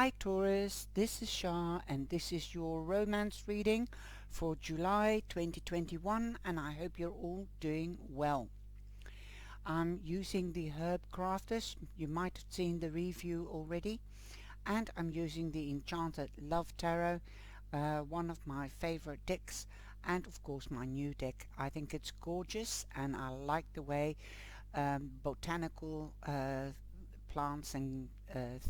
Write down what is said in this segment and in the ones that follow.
Hi Taurus, this is Shah and this is your romance reading for July 2021 and I hope you're all doing well. I'm using the Herb Crafters, you might have seen the review already, and I'm using the Enchanted Love Tarot, one of my favorite decks, and of course my new deck. I think it's gorgeous and I like the way botanical plants and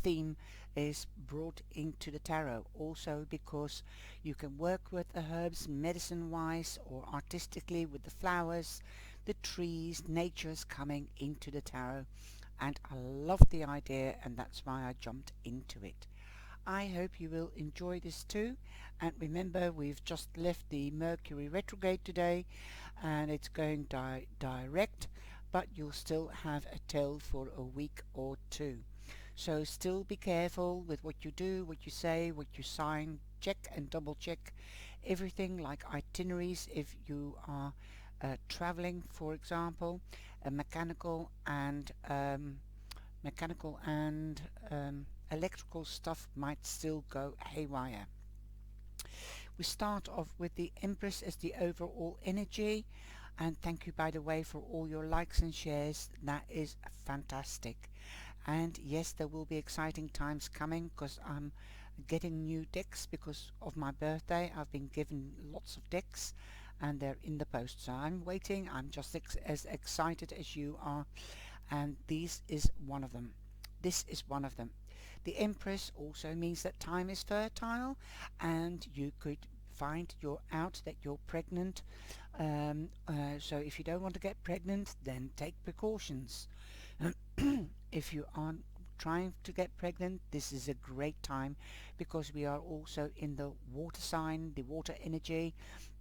theme is brought into the tarot, also because you can work with the herbs medicine wise or artistically with the flowers, the trees, nature's coming into the tarot, and I love the idea and that's why I jumped into it. I hope you will enjoy this too, and remember we've just left the Mercury retrograde today and it's going direct, but you'll still have a tail for a week or two. So still be careful with what you do, what you say, what you sign. Check and double check everything, like itineraries if you are traveling, for example. Mechanical and electrical stuff might still go haywire. We start off with the Empress as the overall energy, and thank you by the way for all your likes and shares. That is fantastic. And yes, there will be exciting times coming because I'm getting new decks because of my birthday. I've been given lots of decks and they're in the post, so I'm waiting. I'm just as excited as you are, and this is one of them. The Empress also means that time is fertile and you could find out that you're pregnant. So if you don't want to get pregnant, then take precautions. If you aren't trying to get pregnant, this is a great time because we are also in the water sign, the water energy,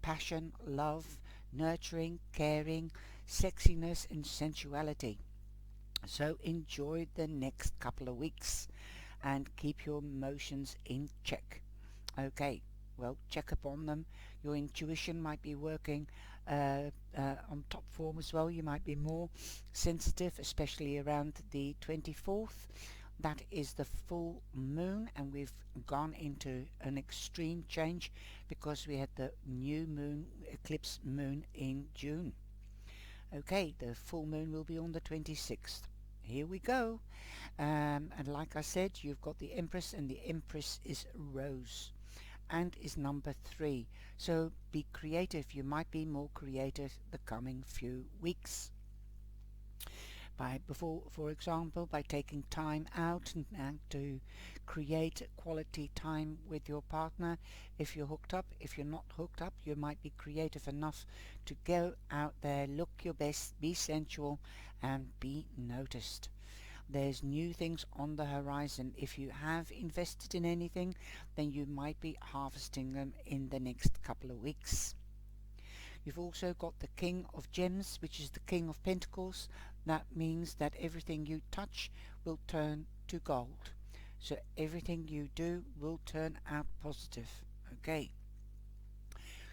passion, love, nurturing, caring, sexiness and sensuality. So enjoy the next couple of weeks and keep your emotions in check. Okay, well, check upon them. Your intuition might be working on top form as well. You might be more sensitive, especially around the 24th. That is the full moon, and we've gone into an extreme change because we had the new moon, eclipse moon in June. Okay, the full moon will be on the 26th. Here we go. And like I said, you've got the Empress, and the Empress is Rose and is number 3. So be creative. You might be more creative the coming few weeks. For example, by taking time out and to create quality time with your partner. If you're hooked up, if you're not hooked up, you might be creative enough to go out there, look your best, be sensual, and be noticed. There's new things on the horizon. If you have invested in anything, then you might be harvesting them in the next couple of weeks. You've also got the King of Gems, which is the King of Pentacles. That means that everything you touch will turn to gold. So everything you do will turn out positive. Okay.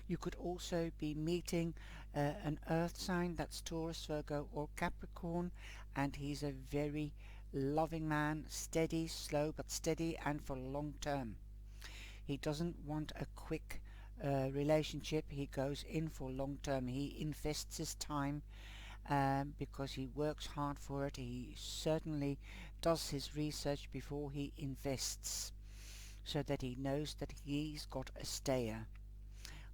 You could also be meeting an earth sign, that's Taurus, Virgo or Capricorn, and he's a very loving man, steady, slow but steady, and for long term. He doesn't want a quick relationship. He goes in for long term. He invests his time because he works hard for it. He certainly does his research before he invests so that he knows that he's got a stayer.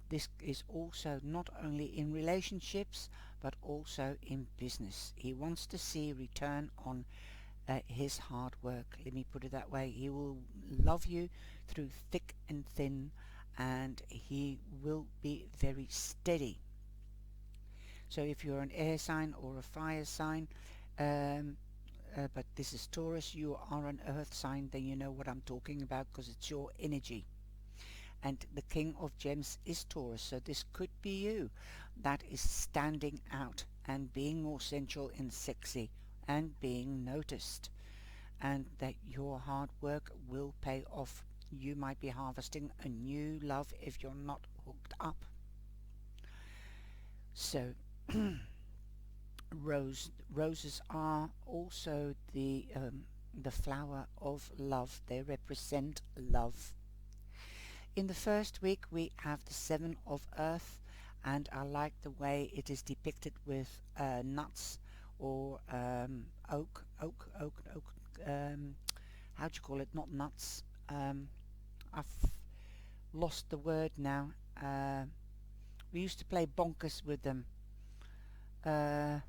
This is also not only in relationships but also in business. He wants to see return on his hard work. Let me put it that way. He will love you through thick and thin, and he will be very steady. So if you're an air sign or a fire sign, but this is Taurus, you are an earth sign, then you know what I'm talking about because it's your energy. And the King of Gems is Taurus, so this could be you that is standing out and being more sensual and sexy and being noticed, and that your hard work will pay off. You might be harvesting a new love if you're not hooked up. So roses are also the the flower of love. They represent love. In the first week we have the Seven of Earth, and I like the way it is depicted with nuts or oak, how do you call it? Not nuts. I've lost the word now. We used to play bonkers with them. I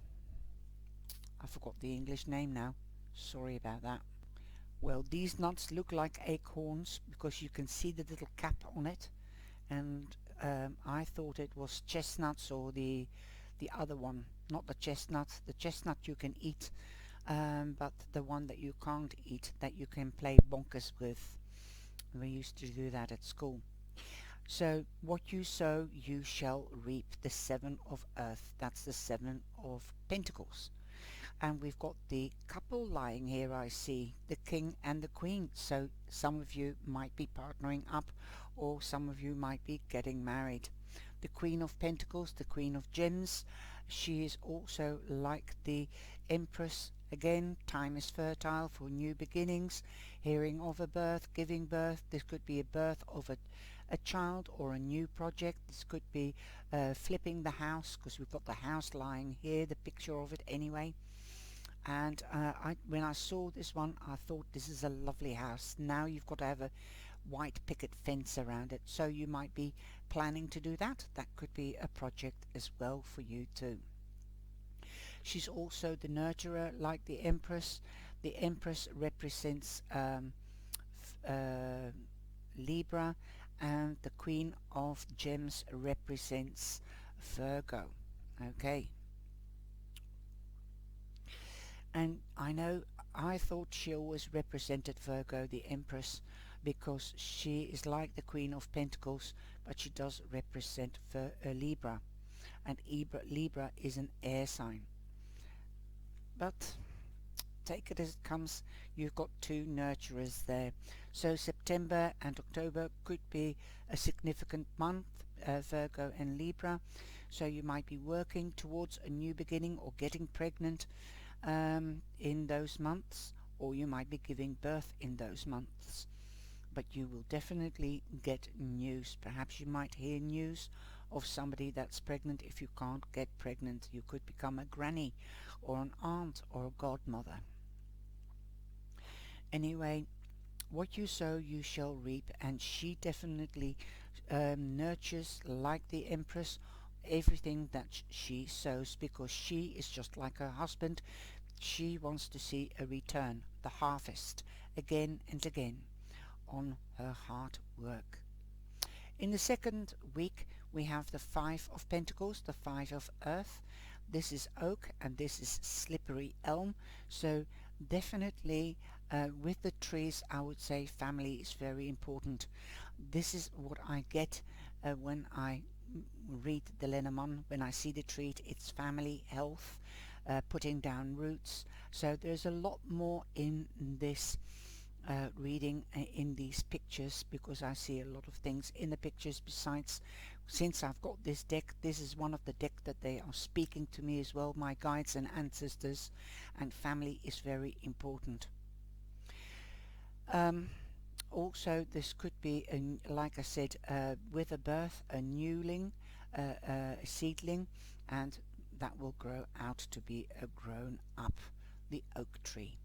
forgot the English name now. Sorry about that. Well, these nuts look like acorns because you can see the little cap on it, and I thought it was chestnuts or the other one, not the chestnut. The chestnut you can eat, but the one that you can't eat, that you can play bonkers with. We used to do that at school. So what you sow, you shall reap. The Seven of Earth. That's the Seven of Pentacles. And we've got the couple lying here, I see, the king and the queen. So some of you might be partnering up, or some of you might be getting married. The Queen of Pentacles, the Queen of Gems, she is also like the Empress. Again, time is fertile for new beginnings, hearing of a birth, giving birth. This could be a birth of a child or a new project. This could be flipping the house, because we've got the house lying here, the picture of it anyway. And when I saw this one, I thought this is a lovely house. Now you've got to have a white picket fence around it, so you might be planning to do that. That could be a project as well for you too. She's also the nurturer, like the Empress. The Empress represents Libra, and the Queen of Gems represents Virgo. Okay. And I thought she always represented Virgo, the Empress, because she is like the Queen of Pentacles, but she does represent Libra, and Libra is an air sign. But take it as it comes. You've got two nurturers there. So September and October could be a significant month, Virgo and Libra. So you might be working towards a new beginning or getting pregnant in those months, or you might be giving birth in those months. But you will definitely get news. Perhaps you might hear news of somebody that's pregnant. If you can't get pregnant, you could become a granny or an aunt or a godmother. Anyway, what you sow you shall reap, and she definitely nurtures, like the Empress, everything that she sows, because she is just like her husband. She wants to see a return, the harvest, again and again on her hard work. In the second week we have the Five of Pentacles, the Five of Earth. This is oak and this is slippery elm. So definitely with the trees, I would say family is very important. This is what I get when I read the Lenormand. When I see the tree, it's family, health, putting down roots. So there's a lot more in this reading in these pictures, because I see a lot of things in the pictures. Besides, since I've got this deck, this is one of the deck that they are speaking to me as well, my guides and ancestors, and family is very important. Also, this could be, like I said, with a birth, a newling, a seedling, and that will grow out to be a grown up, the oak tree.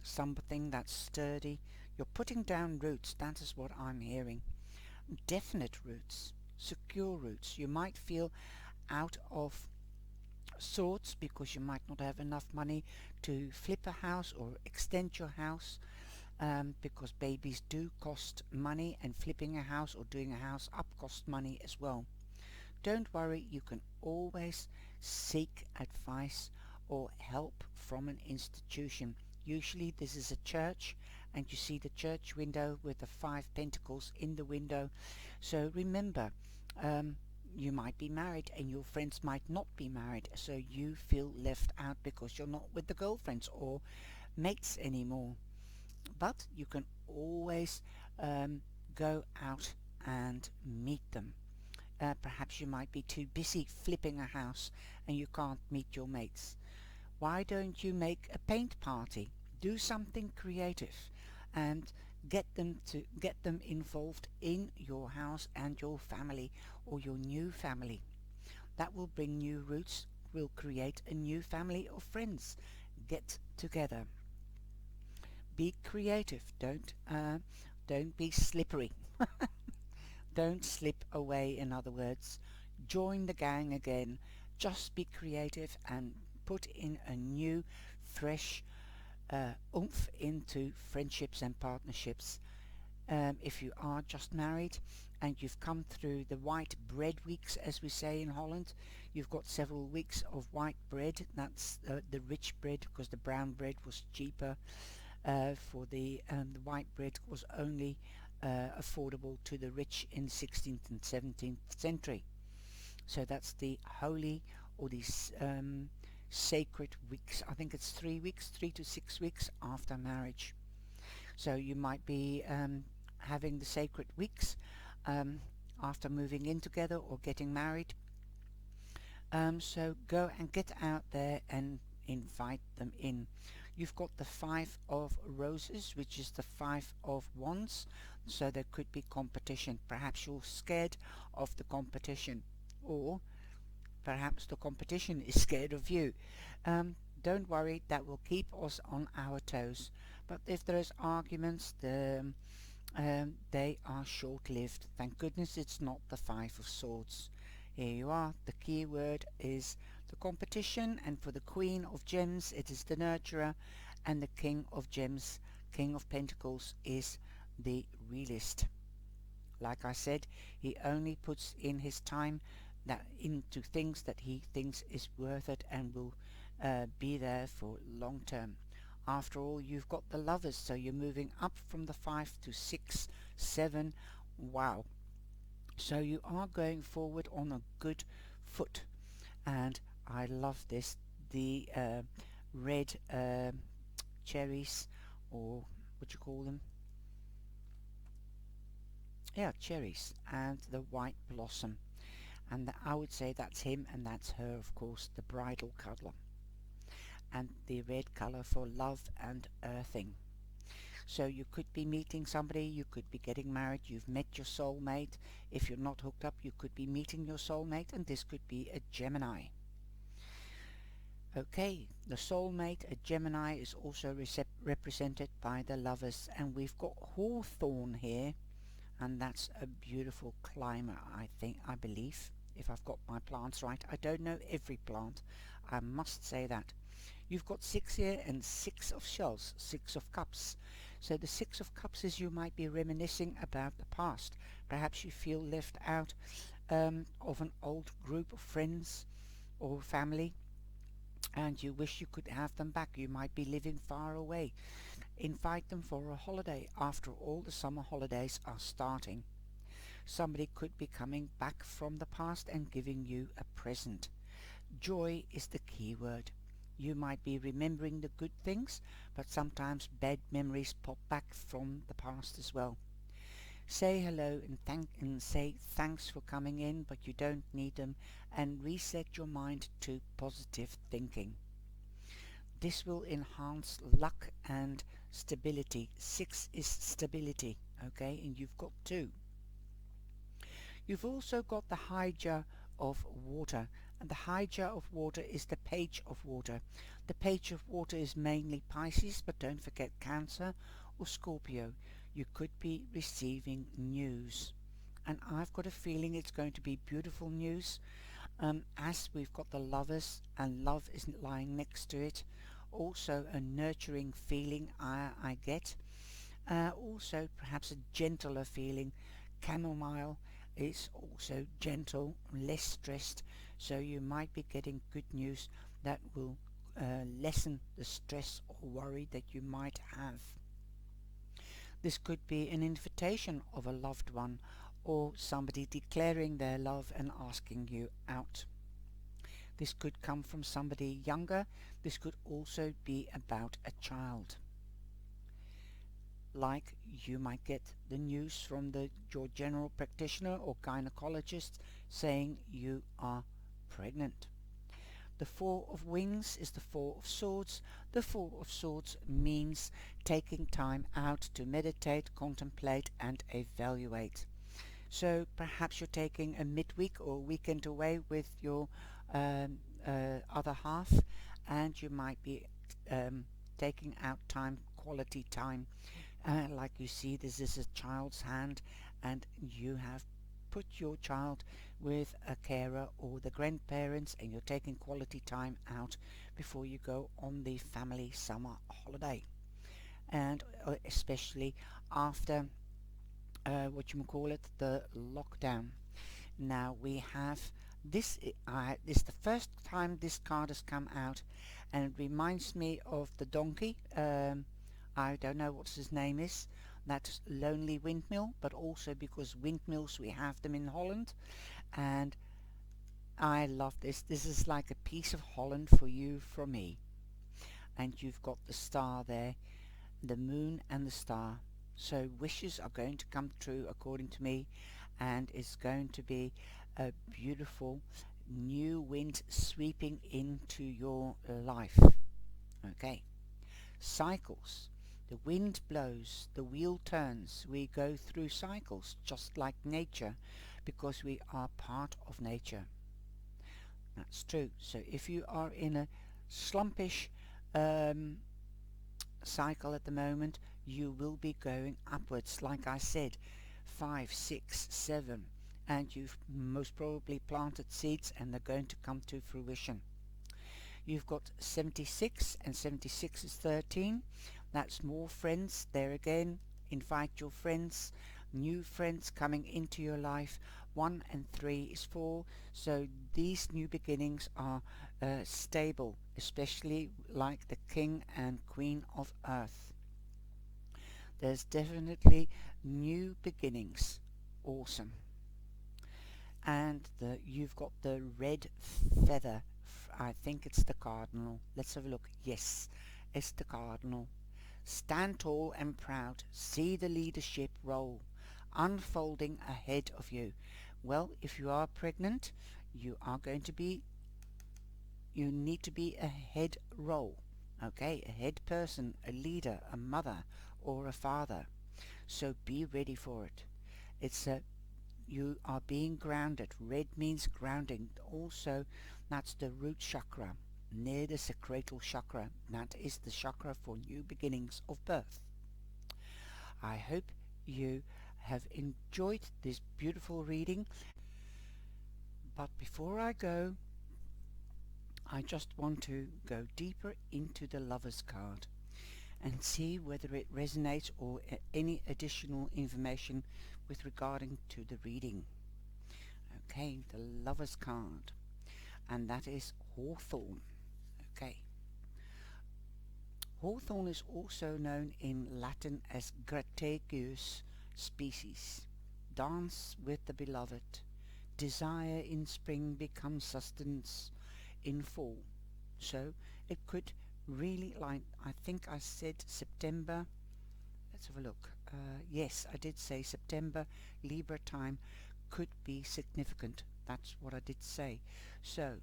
Something that's sturdy. You're putting down roots. That is what I'm hearing. Definite roots, secure roots. You might feel out of sorts because you might not have enough money to flip a house or extend your house, because babies do cost money, and flipping a house or doing a house up costs money as well. Don't worry, you can always seek advice or help from an institution. Usually this is a church, and you see the church window with the Five Pentacles in the window. So remember, you might be married and your friends might not be married, so you feel left out because you're not with the girlfriends or mates anymore. But you can always go out and meet them. Perhaps you might be too busy flipping a house and you can't meet your mates. Why don't you make a paint party? Do something creative and get them involved in your house and your family or your new family. That will bring new roots, will create a new family of friends. Get together. Be creative. Don't be slippery. Don't slip away, in other words. Join the gang again. Just be creative and put in a new, fresh oomph into friendships and partnerships. If you are just married and you've come through the white bread weeks, as we say in Holland, you've got several weeks of white bread. That's the rich bread, because the brown bread was cheaper. For the white bread was only affordable to the rich in the 16th and 17th century. So that's the holy, or these sacred weeks. I think it's 3 weeks, 3 to 6 weeks after marriage. So you might be having the sacred weeks after moving in together or getting married. So go and get out there and invite them in. You've got the Five of Roses, which is the Five of Wands. So there could be competition. Perhaps you're scared of the competition, or perhaps the competition is scared of you. Don't worry, that will keep us on our toes. But if there's arguments, they are short-lived. Thank goodness it's not the Five of Swords. Here you are. The key word is the competition, and for the Queen of Gems it is the nurturer, and the King of Gems, King of Pentacles, is the realist. Like I said, he only puts in his time that into things that he thinks is worth it and will be there for long term. After all, you've got the Lovers, so you're moving up from the 5 to 6, 7. Wow. So you are going forward on a good foot, and I love this. The red cherries, or what you call them? Yeah, cherries, and the white blossom. And I would say that's him, and that's her, of course, the bridal colour. And the red colour for love and earthing. So you could be meeting somebody, you could be getting married, you've met your soulmate. If you're not hooked up, you could be meeting your soulmate, and this could be a Gemini. Okay, the soulmate, a Gemini, is also represented by the Lovers, and we've got Hawthorn here, and that's a beautiful climber, I believe, if I've got my plants right. I don't know every plant, I must say that. You've got 6 here, and 6 of shells, 6 of cups. So the 6 of cups is you might be reminiscing about the past. Perhaps you feel left out of an old group of friends or family, and you wish you could have them back. You might be living far away. Invite them for a holiday. After all, the summer holidays are starting. Somebody could be coming back from the past and giving you a present. Joy is the key word. You might be remembering the good things, but sometimes bad memories pop back from the past as well. Say hello and say thanks for coming in, but you don't need them, and reset your mind to positive thinking. This will enhance luck and stability. 6 is stability, okay, and you've got 2. You've also got the Hydra of Water, and the Hydra of Water is the Page of Water. The Page of Water is mainly Pisces, but don't forget Cancer or Scorpio. You could be receiving news, and I've got a feeling it's going to be beautiful news, as we've got the Lovers, and love isn't lying next to it. Also a nurturing feeling I get. Also perhaps a gentler feeling. Chamomile is also gentle, less stressed, so you might be getting good news that will lessen the stress or worry that you might have. This could be an invitation of a loved one, or somebody declaring their love and asking you out. This could come from somebody younger. This could also be about a child. Like you might get the news from your general practitioner or gynecologist saying you are pregnant. The Four of Wings is the Four of Swords. The Four of Swords means taking time out to meditate, contemplate and evaluate. So perhaps you're taking a midweek or weekend away with your other half, and you might be taking out time, quality time. Like you see, this is a child's hand, and you have put your child with a carer or the grandparents, and you're taking quality time out before you go on the family summer holiday. And especially after what you call it, the lockdown. Now we have this. This is the first time this card has come out, and it reminds me of the donkey. I don't know what his name is. That's Lonely Windmill, but also because windmills we have them in Holland, and I love this. This is like a piece of Holland for you from me, and you've got the star there, the moon and the star. So wishes are going to come true according to me, and it's going to be a beautiful new wind sweeping into your life. Okay. Cycles. The wind blows, the wheel turns. We go through cycles just like nature because we are part of nature. That's true. So if you are in a slumpish cycle at the moment, you will be going upwards, like I said, 5, 6, 7, and you've most probably planted seeds and they're going to come to fruition. You've got 76, and 76 is 13. That's more friends. There again, invite your friends, new friends coming into your life. 1 and 3 is 4. So these new beginnings are stable, especially like the King and Queen of Earth. There's definitely new beginnings. Awesome. And you've got the red feather. I think it's the cardinal. Let's have a look. Yes, it's the cardinal. Stand tall and proud. See the leadership role unfolding ahead of you. Well, if you are pregnant, you need to be a head role. Okay, a head person, a leader, a mother, or a father. So be ready for it. You are being grounded. Red means grounding. Also, that's the root chakra, near the sacral chakra. That is the chakra for new beginnings of birth. I hope you have enjoyed this beautiful reading. But before I go, I just want to go deeper into the Lover's card and see whether it resonates or any additional information with regarding to the reading. Okay, the Lover's card, and that is Hawthorn. Okay, Hawthorn is also known in Latin as Grataegus species. Dance with the beloved. Desire in spring becomes sustenance in fall. So it could really, like I think I said September. Let's have a look. Yes, I did say September, Libra time could be significant. That's what I did say. So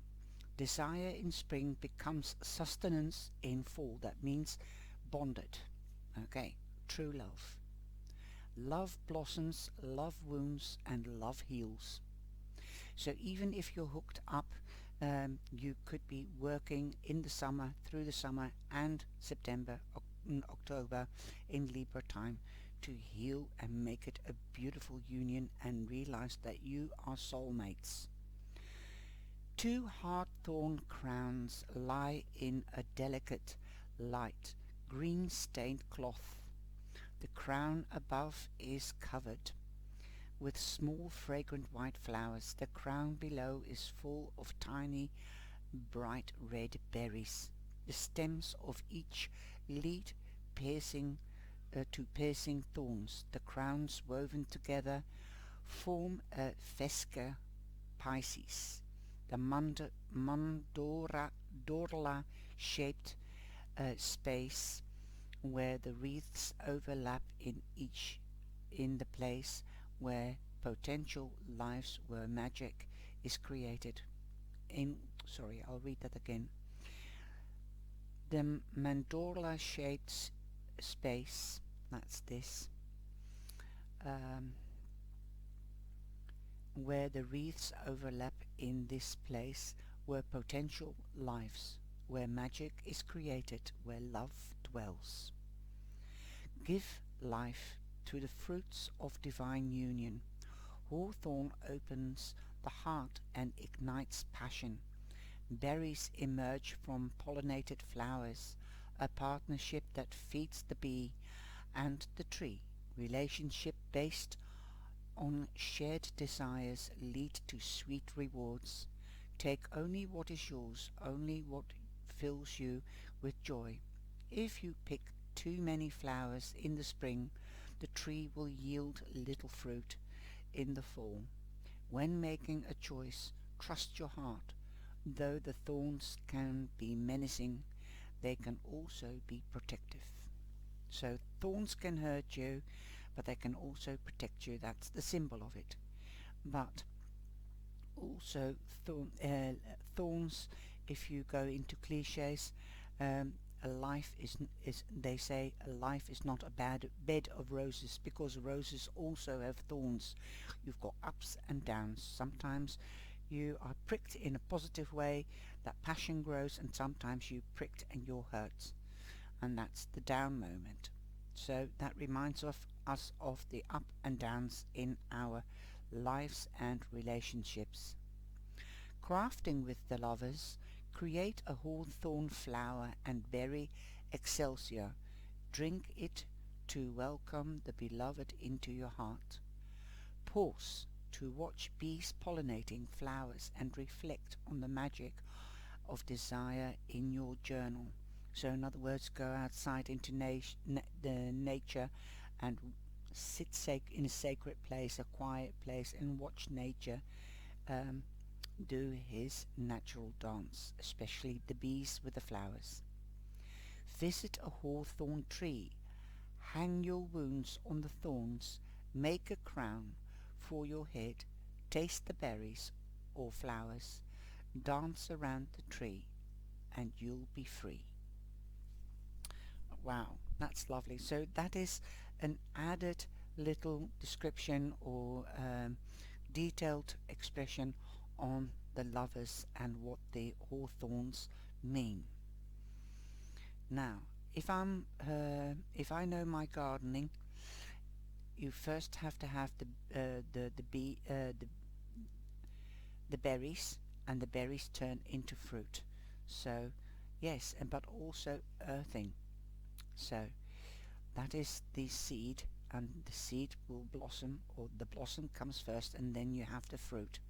desire in spring becomes sustenance in fall. That means bonded. Okay, true love. Love blossoms, love wounds, and love heals. So even if you're hooked up, you could be working in the summer, through the summer and September, October in Libra time to heal and make it a beautiful union and realize that you are soulmates. Two hard-thorn crowns lie in a delicate, light, green-stained cloth. The crown above is covered with small fragrant white flowers. The crown below is full of tiny, bright red berries. The stems of each lead piercing to piercing thorns. The crowns woven together form a fesca Pisces. The mandorla-shaped space where the wreaths overlap in the place where potential lives where magic is created. In sorry, I'll read that again. The mandorla shaped space, that's this, um, where the wreaths overlap in this place, where potential lives, where magic is created, where love dwells. Give life to the fruits of divine union. Hawthorn opens the heart and ignites passion. Berries emerge from pollinated flowers, a partnership that feeds the bee and the tree. Relationship based on shared desires lead to sweet rewards. Take only what is yours, only what fills you with joy. If you pick too many flowers in the spring, the tree will yield little fruit in the fall. When making a choice, trust your heart. Though the thorns can be menacing, they can also be protective. So thorns can hurt you, but they can also protect you. That's the symbol of it. But also thorns, if you go into cliches, a life is they say a life is not a bad bed of roses, because roses also have thorns. You've got ups and downs. Sometimes you are pricked in a positive way, that passion grows, and sometimes you pricked and you're hurt, and that's the down moment. So that reminds us of the up and downs in our lives and relationships. Crafting with the lovers, create a hawthorn flower and berry excelsior. Drink it to welcome the beloved into your heart. Pause to watch bees pollinating flowers and reflect on the magic of desire in your journal. So in other words, go outside into the nature and sit in a sacred place, a quiet place, and watch nature um, do his natural dance, especially the bees with the flowers. Visit a hawthorn tree. Hang your wounds on the thorns. Make a crown for your head. Taste the berries or flowers. Dance around the tree and you'll be free. Wow, that's lovely. So that is an added little description or detailed expression on the lovers and what the hawthorns mean. Now, if I know my gardening, you first have to have the berries, and the berries turn into fruit. So yes, and but also earthing. So that is the seed, and the seed will blossom, or the blossom comes first, and then you have the fruit.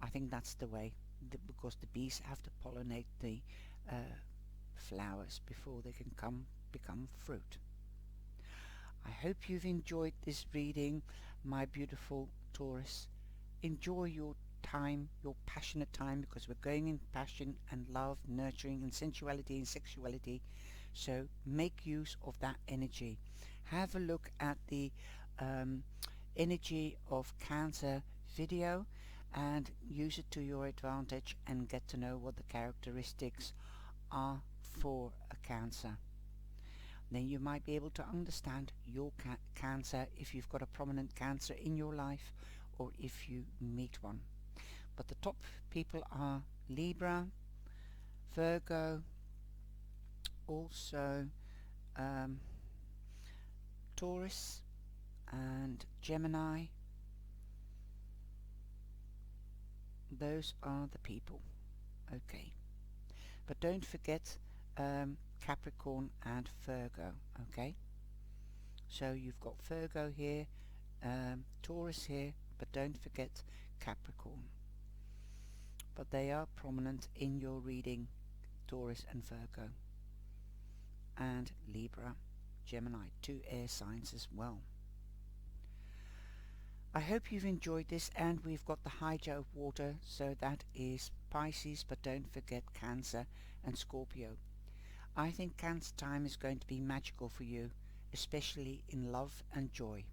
I think that's the way, because the bees have to pollinate the flowers before they can become fruit. I hope you've enjoyed this reading, my beautiful Taurus. Enjoy your time, your passionate time, because we're going in passion and love, nurturing and sensuality and sexuality. So make use of that energy. Have a look at the energy of Cancer video and use it to your advantage and get to know what the characteristics are for a Cancer. Then you might be able to understand your Cancer, if you've got a prominent Cancer in your life or if you meet one. But the top people are Libra, Virgo, also Taurus and Gemini. Those are the people. Okay, but don't forget Capricorn and Virgo. Okay, so you've got Virgo here, Taurus here, but don't forget Capricorn. But they are prominent in your reading, Taurus and Virgo, and Libra, Gemini, 2 air signs as well. I hope you've enjoyed this, and we've got the Hydra of water, so that is Pisces, but don't forget Cancer and Scorpio. I think Cancer time is going to be magical for you, especially in love and joy.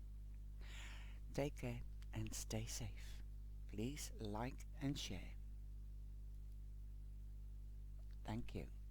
Take care and stay safe. Please like and share. Thank you.